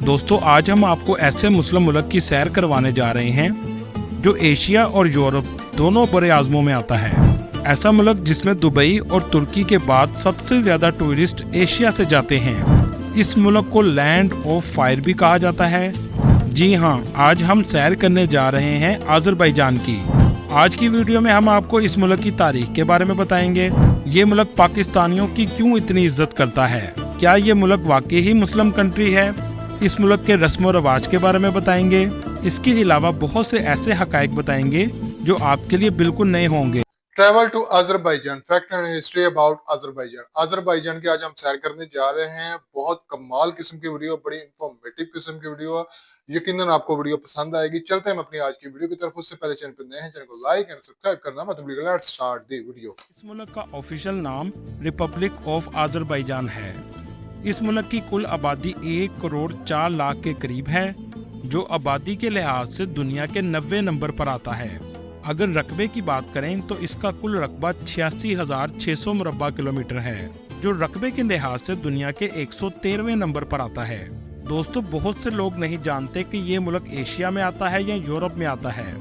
दोस्तों आज हम आपको ऐसे मुस्लिम मुल्क की सैर करवाने जा रहे हैं जो एशिया और यूरोप दोनों बड़े आज़मों में आता है। ऐसा मुल्क जिसमें दुबई और तुर्की के बाद सबसे ज़्यादा टूरिस्ट एशिया से जाते हैं। इस मुल्क को लैंड ऑफ फायर भी कहा जाता है। जी हाँ, आज हम सैर करने जा रहे हैं अज़रबैजान की। आज की वीडियो में हम आपको इस मुल्क की तारीख के बारे में बताएंगे। ये मुल्क पाकिस्तानियों की क्यों इतनी इज्जत करता है, क्या ये मुल्क वाकई ही मुस्लिम कंट्री है, इस मुल्क के रस्म और रवाज के बारे में बताएंगे। इसके अलावा बहुत से ऐसे हकायक बताएंगे जो आपके लिए बिल्कुल नए होंगे। Travel to Azerbaijan, fact and history about Azerbaijan. Azerbaijan की आज हम सैर करने जा रहे हैं। बहुत कमाल किस्म की वीडियो, बड़ी इंफॉर्मेटिव किस्म की वीडियो, यकीनन आपको वीडियो पसंद आएगी। चलते हैं अपनी आज की वीडियो की तरफ। उससे पहले चैनल पर नए हैं, चैनल को लाइक एंड सब्सक्राइब करना मत भूलिएगा। Let's start the video. इस मुल्क का ऑफिशियल नाम रिपब्लिक ऑफ अज़रबैजान है। इस मुल्क की कुल आबादी 1 करोड़ 4 लाख के करीब है, जो आबादी के लिहाज से दुनिया के 90 नंबर पर आता है। अगर रकबे की बात करें तो इसका कुल रकबा 86,600 मुरब्बा किलोमीटर है, जो रकबे के लिहाज से दुनिया के 113वें नंबर पर आता है। दोस्तों बहुत से लोग नहीं जानते कि ये मुल्क एशिया में आता है या यूरोप में आता है।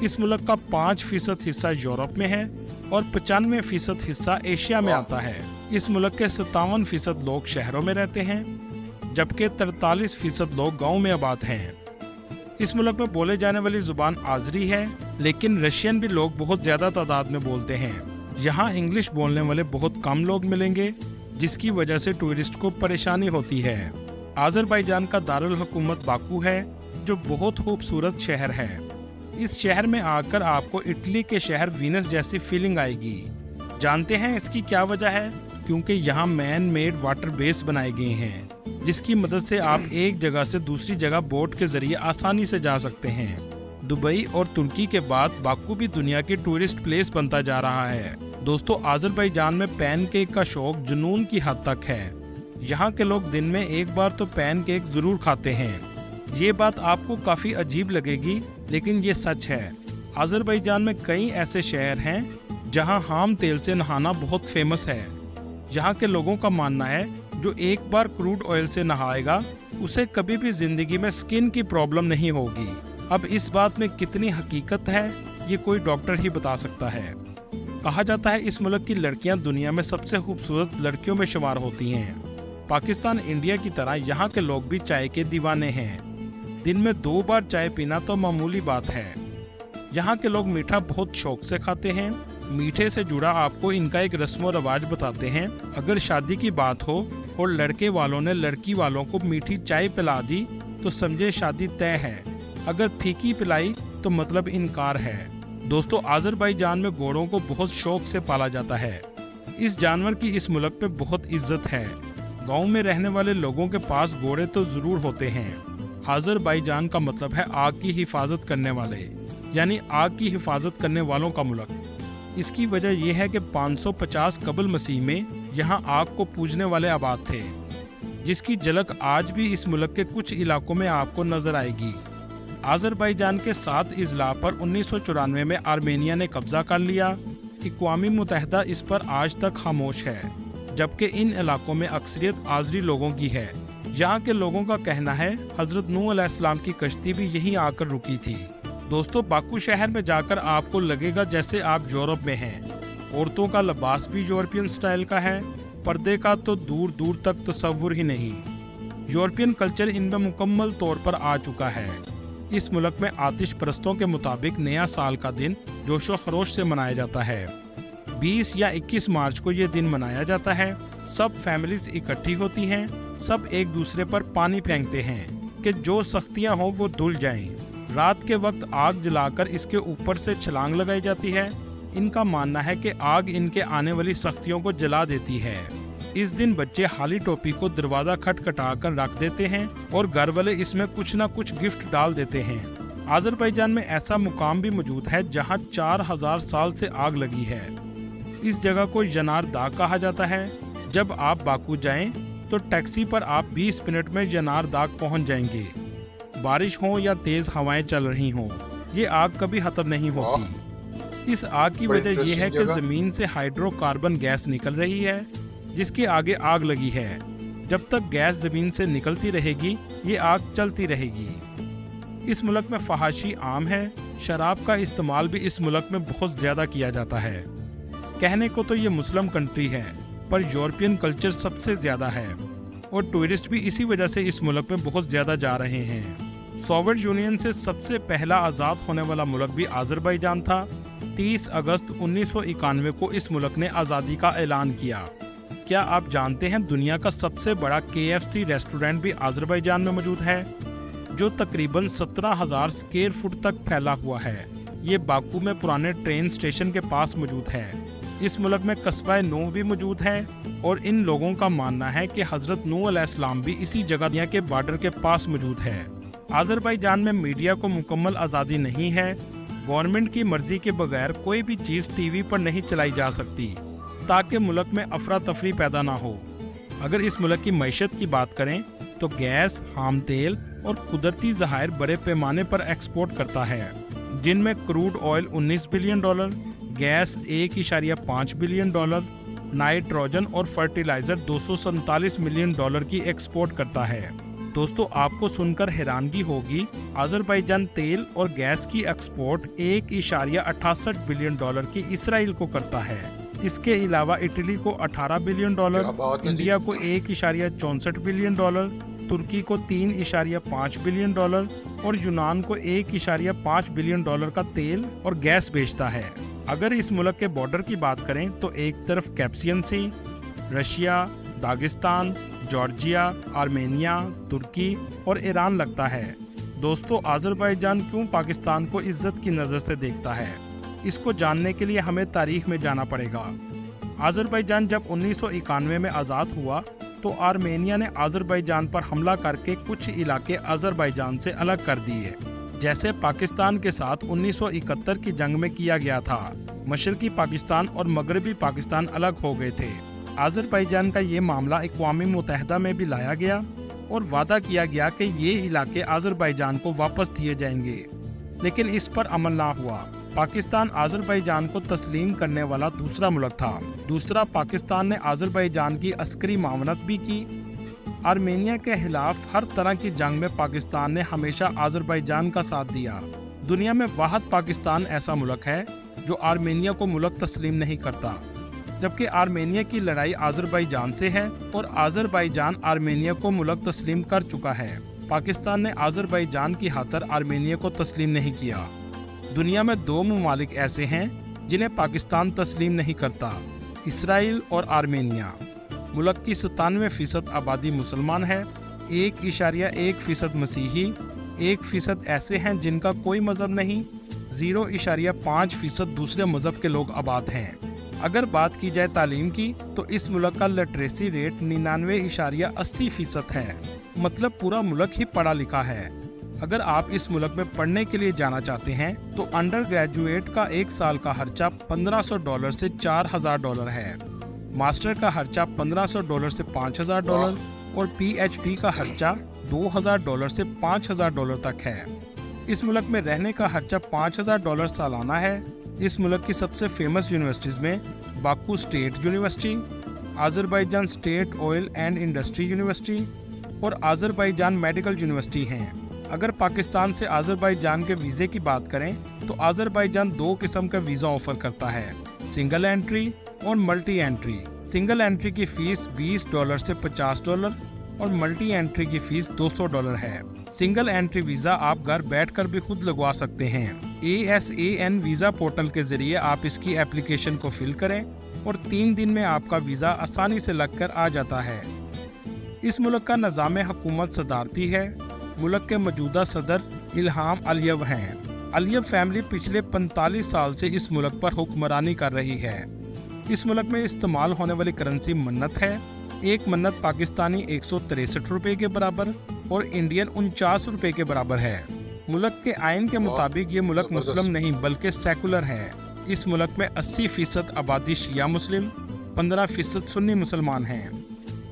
इस मुल्क का 5% हिस्सा यूरोप में है और 95% हिस्सा एशिया में आता है। इस मुल्क के 57% लोग शहरों में रहते हैं, जबकि 43% लोग गाँव में आबाद हैं। इस मुल्क में बोले जाने वाली जुबान आज़री है, लेकिन रशियन भी लोग बहुत ज़्यादा तादाद में बोलते हैं। यहाँ इंग्लिश बोलने वाले बहुत कम लोग मिलेंगे, जिसकी वजह से टूरिस्ट को परेशानी होती है। अज़रबैजान का दारुल हुकूमत बाकू है, जो बहुत खूबसूरत शहर है। इस शहर में आकर आपको इटली के शहर वीनस जैसी फीलिंग आएगी। जानते हैं इसकी क्या वजह है? क्योंकि यहाँ मैन मेड वाटर बेस बनाए गए हैं, जिसकी मदद से आप एक जगह से दूसरी जगह बोट के जरिए आसानी से जा सकते हैं। दुबई और तुर्की के बाद बाकू भी दुनिया की टूरिस्ट प्लेस बनता जा रहा है। दोस्तों अज़रबैजान में पैनकेक का शौक जुनून की हद तक है। यहाँ के लोग दिन में एक बार तो पैनकेक जरूर खाते हैं। ये बात आपको काफ़ी अजीब लगेगी, लेकिन ये सच है। अज़रबैजान में कई ऐसे शहर हैं जहाँ हाम तेल से नहाना बहुत फेमस है। यहाँ के लोगों का मानना है जो एक बार क्रूड ऑयल से नहाएगा उसे कभी भी जिंदगी में स्किन की प्रॉब्लम नहीं होगी। अब इस बात में कितनी हकीकत है ये कोई डॉक्टर ही बता सकता है। कहा जाता है इस मुल्क की लड़कियां दुनिया में सबसे खूबसूरत लड़कियों में शुमार होती हैं। पाकिस्तान इंडिया की तरह यहाँ के लोग भी चाय के दीवाने हैं। दिन में 2 बार चाय पीना तो मामूली बात है। यहाँ के लोग मीठा बहुत शौक से खाते हैं। मीठे से जुड़ा आपको इनका एक रस्म और रवाज बताते हैं। अगर शादी की बात हो और लड़के वालों ने लड़की वालों को मीठी चाय पिला दी तो समझे शादी तय है। अगर फीकी पिलाई तो मतलब इनकार है। दोस्तों अज़रबैजान में घोड़ों को बहुत शौक से पाला जाता है। इस जानवर की इस मुल्क में बहुत इज्जत है। गाँव में रहने वाले लोगों के पास घोड़े तो जरूर होते हैं। अज़रबैजान का मतलब है आग की हिफाजत करने वाले, यानी आग की हिफाजत करने वालों का मुल्क। इसकी वजह यह है कि 550 कबल मसीह में यहाँ आग को पूजने वाले आबाद थे, जिसकी झलक आज भी इस मुल्क के कुछ इलाकों में आपको नजर आएगी। अज़रबैजान के 7 अजला पर 1994 में आर्मेनिया ने कब्जा कर लिया। अक़वाम मुत्तहिदा इस पर आज तक खामोश है, जबकि इन इलाकों में अक्सरियत आज़री लोगों की है। यहाँ के लोगों का कहना है हजरत नूह अलैहिस्सलाम की कश्ती भी यहीं आकर रुकी थी। दोस्तों बाकू शहर में जाकर आपको लगेगा जैसे आप यूरोप में हैं। औरतों का लिबास भी यूरोपियन स्टाइल का है। पर्दे का तो दूर दूर तक तसव्वुर ही नहीं। यूरोपियन कल्चर इनमें मुकम्मल तौर पर आ चुका है। इस मुल्क में आतिश परस्तों के मुताबिक नया साल का दिन जोशो खरोश से मनाया जाता है। 20 या 21 मार्च को ये दिन मनाया जाता है। सब फैमिलीज इकट्ठी होती हैं। सब एक दूसरे पर पानी फेंकते हैं कि जो सख्तियाँ हों वो धुल जाएं। रात के वक्त आग जलाकर इसके ऊपर से छलांग लगाई जाती है। इनका मानना है कि आग इनके आने वाली सख्तियों को जला देती है। इस दिन बच्चे हाली टोपी को दरवाजा खटखटा कर रख देते हैं और घर वाले इसमें कुछ न कुछ गिफ्ट डाल देते हैं। अज़रबैजान में ऐसा मुकाम भी मौजूद है जहां 4000 साल से आग लगी है। इस जगह को यनार दाग कहा जाता है। जब आप बाकू जाएं तो टैक्सी पर आप 20 मिनट में यनार दाग पहुंच जाएंगे। बारिश हो या तेज हवाएं चल रही हों, ये आग कभी खत्म नहीं होती। इस आग की वजह यह है कि जमीन से हाइड्रोकार्बन गैस निकल रही है, जिसके आगे आग लगी है। जब तक गैस जमीन से निकलती रहेगी ये आग चलती रहेगी। इस मुल्क में फहाशी आम है। शराब का इस्तेमाल भी इस मुल्क में बहुत ज़्यादा किया जाता है। कहने को तो ये मुस्लिम कंट्री है, पर यूरोपियन कल्चर सबसे ज़्यादा है और टूरिस्ट भी इसी वजह से इस मुल्क में बहुत ज़्यादा जा रहे हैं। सोवियत यूनियन से सबसे पहला आज़ाद होने वाला मुल्क भी आज़रबाईजान था। 30 अगस्त 1991 को इस मुल्क ने आज़ादी का ऐलान किया। क्या आप जानते हैं दुनिया का सबसे बड़ा KFC रेस्टोरेंट भी आज़रबाईजान में मौजूद है, जो तकरीबन 17,000 स्क्वायर फुट तक फैला हुआ है। ये बाकू में पुराने ट्रेन स्टेशन के पास मौजूद है। इस मुल्क में कस्बा नूह भी मौजूद है और इन लोगों का मानना है कि हज़रत नूह अलैहिस्सलाम भी इसी जगह दुनिया के बॉर्डर के पास मौजूद है। आज़रबाईजान में मीडिया को मुकम्मल आज़ादी नहीं है। गवर्नमेंट की मर्जी के बगैर कोई भी चीज़ टीवी पर नहीं चलाई जा सकती, ताकि मुल्क में अफरा तफरी पैदा ना हो। अगर इस मुल्क की मईशत की बात करें तो गैस, खाम तेल और कुदरती ज़खायर बड़े पैमाने पर एक्सपोर्ट करता है, जिनमें crude oil $19 billion, gas $1.5 billion, nitrogen और फर्टिलाइज़र $247 मिलियन की एक्सपोर्ट करता है। दोस्तों, आपको सुनकर हैरानगी होगी, आज़रबाईजान तेल और गैस की एक्सपोर्ट $1.68 बिलियन की इसराइल को करता है। इसके अलावा इटली को $18 बिलियन, इंडिया को $1.64 बिलियन, तुर्की को $3.5 बिलियन और यूनान को $1.5 बिलियन का तेल और गैस बेचता है। अगर इस मुल्क के बॉर्डर की बात करें तो एक तरफ कैस्पियन सी, रशिया, दागिस्तान, जॉर्जिया, आर्मेनिया, तुर्की और ईरान लगता है। दोस्तों, आज़रबाईजान क्यों पाकिस्तान को इज्जत की नज़र से देखता है, इसको जानने के लिए हमें तारीख में जाना पड़ेगा। आज़रबाईजान जब 1991 में आज़ाद हुआ तो आर्मेनिया ने आज़रबाईजान पर हमला करके कुछ इलाके आज़रबाईजान से अलग कर दिए, जैसे पाकिस्तान के साथ 1971 की जंग में किया गया था। मशरकी पाकिस्तान और मगरबी पाकिस्तान अलग हो गए थे। आज़रबाईजान का ये मामला अक़वाम मुत्तहिदा में भी लाया गया और वादा किया गया कि ये इलाके आज़रबाईजान को वापस दिए जाएंगे, लेकिन इस पर अमल ना हुआ। पाकिस्तान आज़रबाईजान को तस्लीम करने वाला दूसरा मुल्क था। दूसरा, पाकिस्तान ने आज़रबाईजान की अस्करी मावनत भी की। आर्मेनिया के खिलाफ हर तरह की जंग में पाकिस्तान ने हमेशा आज़रबाईजान का साथ दिया। दुनिया में वाहिद पाकिस्तान ऐसा मुल्क है जो आर्मेनिया को मुल्क तस्लीम नहीं करता, जबकि आर्मेनिया की लड़ाई आज़रबाईजान से है और आज़रबाईजान आर्मेनिया को मुल्क तस्लीम कर चुका है। पाकिस्तान ने आज़रबाईजान की खातिर आर्मेनिया को तस्लीम नहीं किया। दुनिया में 2 ममालिक ऐसे हैं जिन्हें पाकिस्तान तस्लीम नहीं करता, इसराइल और आर्मेनिया। मुल्क की 97% आबादी मुसलमान है, 1.1% मसीही, 1% ऐसे हैं जिनका कोई मज़हब नहीं, 0.5% दूसरे मज़हब के लोग आबाद हैं। अगर बात की जाए तालीम की तो इस मुल्क का लिटरेसी रेट 99.80% है, मतलब पूरा मुल्क ही पढ़ा लिखा है। अगर आप इस मुल्क में पढ़ने के लिए जाना चाहते हैं तो अंडर ग्रेजुएट का 1 साल का खर्चा $1,500 से $4,000 है, मास्टर का खर्चा $1,500 से $5,000 और PhD का खर्चा $2,000 से $5,000 तक है। इस मुल्क में रहने का खर्चा $5,000 सालाना है। इस मुल्क की सबसे फेमस यूनिवर्सिटीज़ में Baku state university, Azerbaijan state oil and industry university और आज़रबाईजान मेडिकल यूनिवर्सिटी हैं। अगर पाकिस्तान से आज़रबाईजान के वीज़े की बात करें तो आज़रबाईजान 2 किस्म का वीज़ा ऑफ़र करता है, सिंगल एंट्री और मल्टी एंट्री। सिंगल एंट्री की फ़ीस $20 से $50 और मल्टी एंट्री की फ़ीस $200 है। सिंगल एंट्री वीज़ा आप घर बैठकर भी खुद लगवा सकते हैं। ASAN वीज़ा पोर्टल के ज़रिए आप इसकी एप्लीकेशन को फिल करें और 3 दिन में आपका वीज़ा आसानी से लगकर आ जाता है। इस मुल्क का निज़ाम हुकूमत सदारती है। मुल्क के मौजूदा सदर इल्हाम अलियव हैं। अलियव फैमिली पिछले 45 साल से इस मुल्क पर हुक्मरानी कर रही है। इस मुल्क में इस्तेमाल होने वाली करेंसी मन्नत है। एक मन्नत पाकिस्तानी 163 रुपये के बराबर और इंडियन 49 रुपये के बराबर है। मुल्क के आइन के मुताबिक ये मुल्क मुस्लिम नहीं बल्कि सेकुलर है। इस मुल्क में 80% आबादी शिया मुस्लिम, 15% सुन्नी मुसलमान हैं।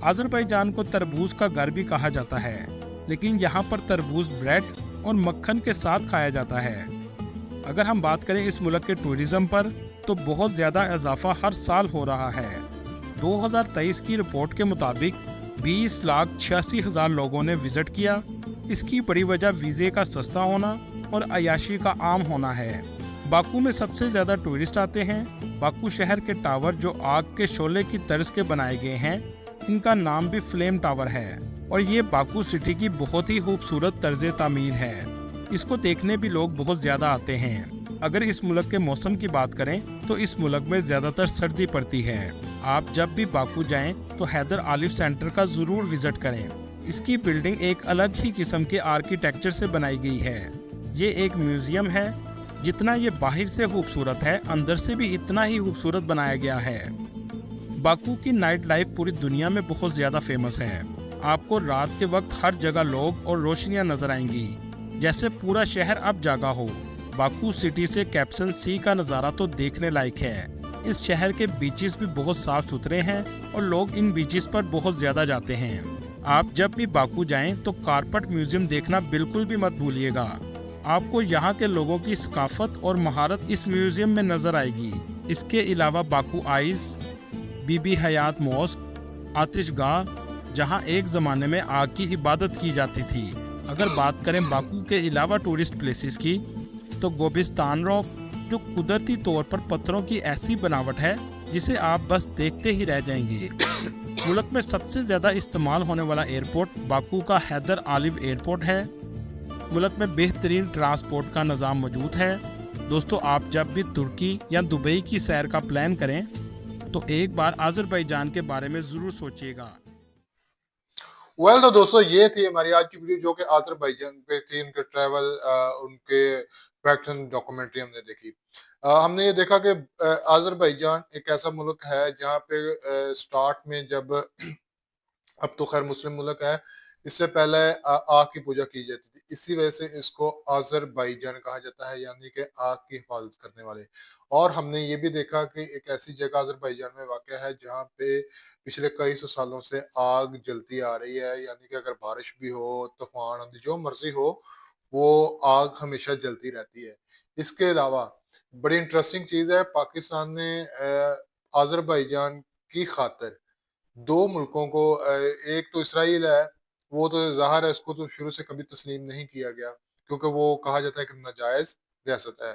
आज़रबाईजान को तरबूज का घर भी कहा जाता है, लेकिन यहाँ पर तरबूज ब्रेड और मक्खन के साथ खाया जाता है। अगर हम बात करें इस मुल्क के टूरिज़्म पर तो बहुत ज़्यादा इजाफा हर साल हो रहा है। 2023 की रिपोर्ट के मुताबिक 20,86,000 लोगों ने विजिट किया। इसकी बड़ी वजह वीज़े का सस्ता होना और अय्याशी का आम होना है। बाकू में सबसे ज़्यादा टूरिस्ट आते हैं। बाकू शहर के टावर जो आग के शोले की तर्ज के बनाए गए हैं, इनका नाम भी फ्लेम टावर है और ये बाकू सिटी की बहुत ही खूबसूरत तर्ज तामीर है। इसको देखने भी लोग बहुत ज़्यादा आते हैं। अगर इस मुल्क के मौसम की बात करें तो इस मुल्क में ज़्यादातर सर्दी पड़ती है। आप जब भी बाकू जाएं तो हैदर आलिव सेंटर का ज़रूर विज़िट करें। इसकी बिल्डिंग एक अलग ही किस्म के आर्किटेक्चर से बनाई गई है। ये एक म्यूज़ियम है। जितना ये बाहर से खूबसूरत है, अंदर से भी इतना ही खूबसूरत बनाया गया है। बाकू की नाइट लाइफ पूरी दुनिया में बहुत ज़्यादा फेमस है। आपको रात के वक्त हर जगह लोग और रोशनियां नजर आएंगी, जैसे पूरा शहर अब जागा हो। बाकू सिटी से कैप्सन सी का नज़ारा तो देखने लायक है। इस शहर के बीचेस भी बहुत साफ सुथरे हैं और लोग इन बीचेस पर बहुत ज़्यादा जाते हैं। आप जब भी बाकू जाएं तो कारपेट म्यूजियम देखना बिल्कुल भी मत भूलिएगा। आपको यहाँ के लोगों की सकाफत और महारत इस म्यूजियम में नज़र आएगी। इसके अलावा बाकू आइस, बीबी हयात मॉस्क, आतिशगाह, जहाँ एक ज़माने में आग की इबादत की जाती थी। अगर बात करें बाकू के अलावा टूरिस्ट प्लेसेस की, तो गोबिस्तान रॉक, जो कुदरती तौर पर पत्थरों की ऐसी बनावट है जिसे आप बस देखते ही रह जाएंगे। मुल्क में सबसे ज़्यादा इस्तेमाल होने वाला एयरपोर्ट बाकू का हैदर आलिव एयरपोर्ट है। मुल्क में बेहतरीन ट्रांसपोर्ट का निज़ाम मौजूद है। दोस्तों, आप जब भी तुर्की या दुबई की सैर का प्लान करें तो एक बार आज़रबाईजान के बारे में ज़रूर सोचिएगा। तो दोस्तों, ये थी हमारी आज की वीडियो जो कि आज़रबाईजान पे थी। उनके ट्रैवल, उनके फैक्ट एंड डॉक्यूमेंट्री हमने देखी। हमने ये देखा कि आज़रबाईजान एक ऐसा मुल्क है जहाँ पे स्टार्ट में जब अब तो खैर मुस्लिम मुल्क है, इससे पहले आग की पूजा की जाती थी। इसी वजह से इसको आज़रबाईजान कहा जाता है, यानी कि आग की हिफाजत करने वाले। और हमने ये भी देखा कि एक ऐसी जगह आज़रबाईजान में वाक़ है जहाँ पे पिछले कई सौ सालों से आग जलती आ रही है, यानी कि अगर बारिश भी हो, तूफान, आंधी, जो मर्जी हो, वो आग हमेशा जलती रहती है। इसके अलावा बड़ी इंटरेस्टिंग चीज़ है, पाकिस्तान ने आज़रबाईजान की खातिर दो मुल्कों को, एक तो इसराइल है, वो तो ज़ाहिर है इसको तो शुरू से कभी तस्लीम नहीं किया गया क्योंकि वो कहा जाता है कि नाजायज रियासत है।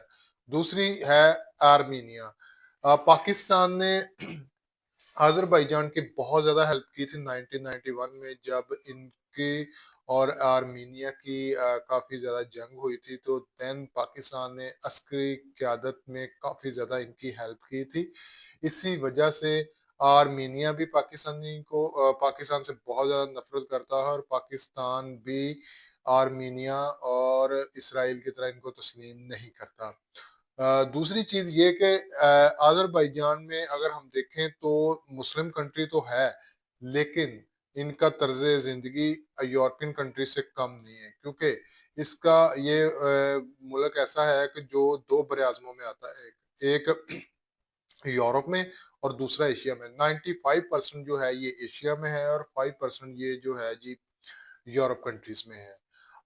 दूसरी है आर्मीनिया। पाकिस्तान ने आज़रबाईजान की बहुत ज़्यादा हेल्प की थी 1991 में, जब इनकी और आर्मीनिया की काफ़ी ज़्यादा जंग हुई थी। तो देन पाकिस्तान ने अस्करी क़यादत में काफ़ी ज़्यादा इनकी हेल्प की थी। इसी वजह से आर्मीनिया भी पाकिस्तान से बहुत ज़्यादा नफरत करता है और पाकिस्तान भी आर्मीनिया और इसराइल की तरह इनको तस्लीम नहीं करता। दूसरी चीज़ ये कि आज़रबाईजान में अगर हम देखें तो मुस्लिम कंट्री तो है, लेकिन इनका तर्ज ज़िंदगी यूरोपियन कंट्री से कम नहीं है, क्योंकि इसका ये मुल्क ऐसा है कि जो दो बड़े आज़मों में आता है, एक यूरोप में और दूसरा एशिया में। 95% जो है ये एशिया में है और 5% ये जो है जी यूरोप कंट्रीज में है।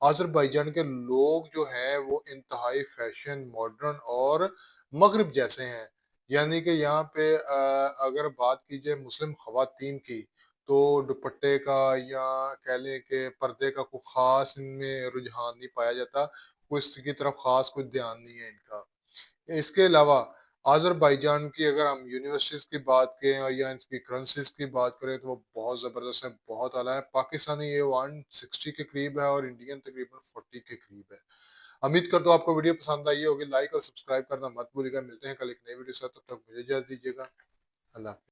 आज़रबाईजान के लोग जो हैं वो इंतहाई फैशन, मॉडर्न और मगरिब जैसे हैं। यानी कि यहाँ पे अगर बात की जाए मुस्लिम खवातीन की, तो दुपट्टे का या कह लें कि पर्दे का कोई ख़ास इनमें रुझान नहीं पाया जाता, कोई इसकी तरफ ख़ास कोई ध्यान नहीं है इनका। इसके अलावा आज़रबाईजान की अगर हम यूनिवर्सिटीज़ की बात करें या इसकी करेंसीज़ की बात करें तो वो बहुत ज़बरदस्त है, बहुत आला है। पाकिस्तानी ये 160 के करीब है और इंडियन तकरीबन 40 के करीब है। उम्मीद करता हूँ आपको वीडियो पसंद आई होगी। लाइक और सब्सक्राइब करना मत भूलिएगा। मिलते हैं कल एक नई वीडियो के साथ, तब तक मुझे इजाज़त दीजिएगा। अल्लाह हाफ़िज़।